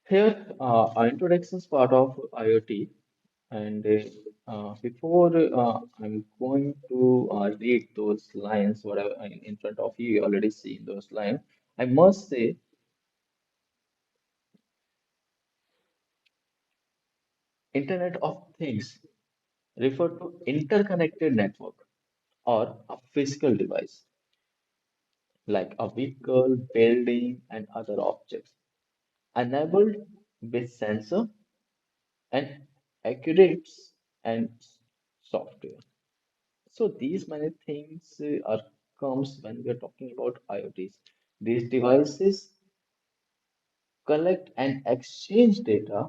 Here, our introductions part of IoT, and before I'm going to read those lines, whatever in front of you, you already seen those lines. I must say, Internet of Things refer to interconnected network or a physical device like a vehicle, building, and other objects enabled with sensor and accurates and software. So these many things are comes when we are talking about IoTs. These devices collect and exchange data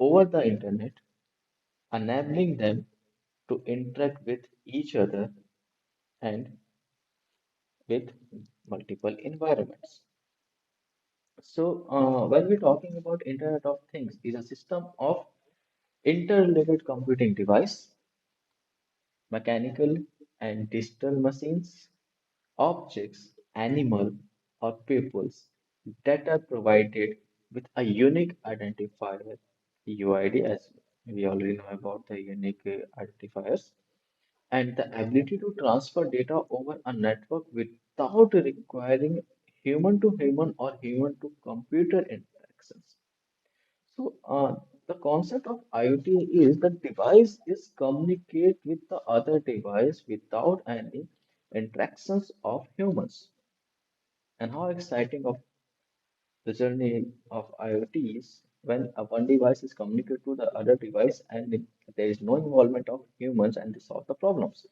over the internet, enabling them to interact with each other and with multiple environments. So when we're talking about Internet of Things, is a system of interrelated computing device, mechanical and digital machines, objects, animal, or peoples that are provided with a unique identifier, UID, as we already know about the unique identifiers, and the ability to transfer data over a network without requiring human to human or human to computer interactions. So, the concept of IoT is the device is communicate with the other device without any interactions of humans. And how exciting of the journey of IoT is when a one device is communicated to the other device and there is no involvement of humans and they solve the problems.